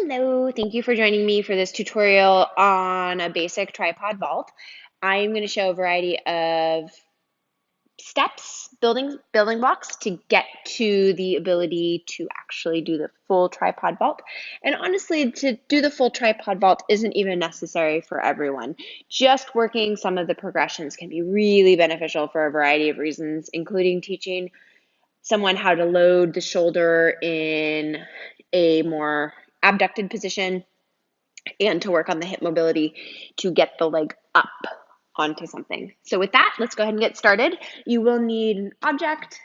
Hello, thank you for joining me for this tutorial on a basic tripod vault. I'm going to show a variety of steps, building blocks to get to the ability to actually do the full tripod vault. And honestly, to do the full tripod vault isn't even necessary for everyone. Just working some of the progressions can be really beneficial for a variety of reasons, including teaching someone how to load the shoulder in a more abducted position and to work on the hip mobility to get the leg up onto something. So with that, let's go ahead and get started. You will need an object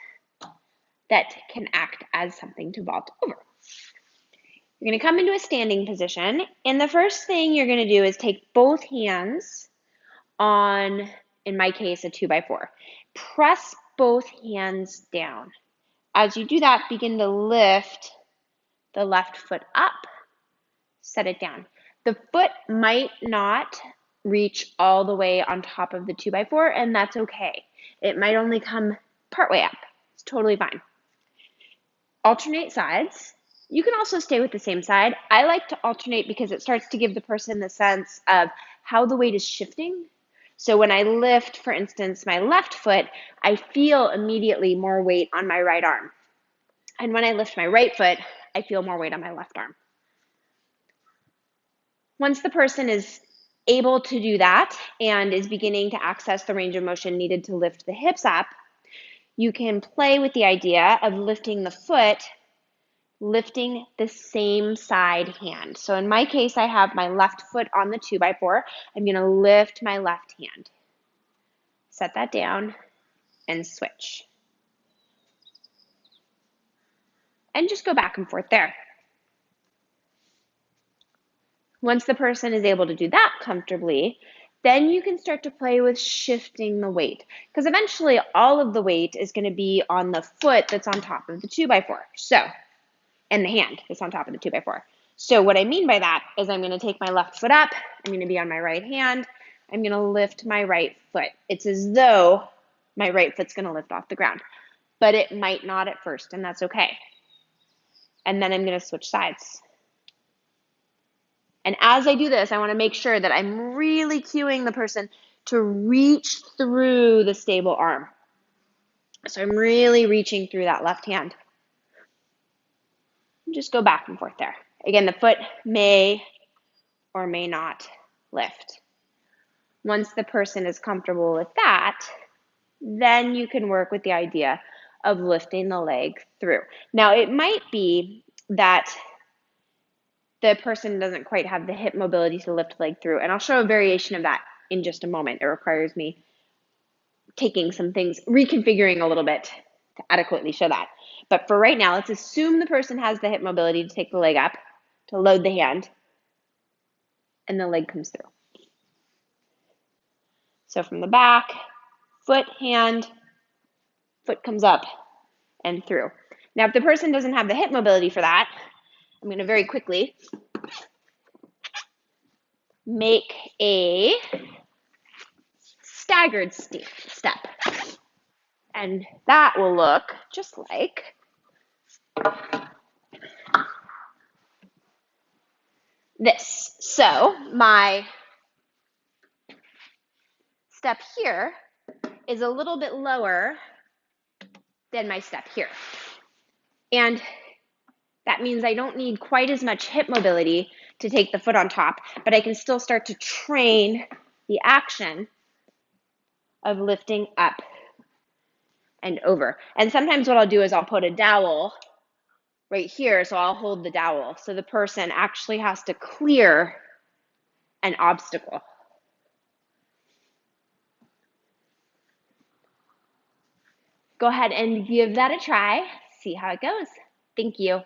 that can act as something to vault over. You're going to come into a standing position, and the first thing you're going to do is take both hands on, in my case, a 2x4. Press both hands down. As you do that, begin to lift the left foot up, set it down. The foot might not reach all the way on top of the 2x4, and that's okay. It might only come partway up. It's totally fine. Alternate sides. You can also stay with the same side. I like to alternate because it starts to give the person the sense of how the weight is shifting. So when I lift, for instance, my left foot, I feel immediately more weight on my right arm. And when I lift my right foot, I feel more weight on my left arm. Once the person is able to do that and is beginning to access the range of motion needed to lift the hips up, you can play with the idea of lifting the foot, lifting the same side hand. So in my case, I have my left foot on the 2x4. I'm going to lift my left hand. Set that down and switch. And just go back and forth there. Once the person is able to do that comfortably, then you can start to play with shifting the weight, because eventually all of the weight is going to be on the foot that's on top of the 2x4. So, and the hand that's on top of the 2x4. So what I mean by that is I'm going to take my left foot up, I'm going to be on my right hand, I'm going to lift my right foot. It's as though my right foot's going to lift off the ground, but it might not at first, and that's okay. And then I'm going to switch sides. And as I do this, I want to make sure that I'm really cueing the person to reach through the stable arm. So I'm really reaching through that left hand. Just go back and forth there. Again, the foot may or may not lift. Once the person is comfortable with that, then you can work with the idea of lifting the leg through. Now, it might be that the person doesn't quite have the hip mobility to lift the leg through. And I'll show a variation of that in just a moment. It requires me taking some things, reconfiguring a little bit to adequately show that. But for right now, let's assume the person has the hip mobility to take the leg up, to load the hand, and the leg comes through. So from the back, foot, hand, foot comes up and through. Now, if the person doesn't have the hip mobility for that, I'm going to very quickly make a staggered step. And that will look just like this. So my step here is a little bit lower than my step here. And that means I don't need quite as much hip mobility to take the foot on top, but I can still start to train the action of lifting up and over. And sometimes what I'll do is I'll put a dowel right here, so I'll hold the dowel. So the person actually has to clear an obstacle. Go ahead and give that a try. See how it goes. Thank you.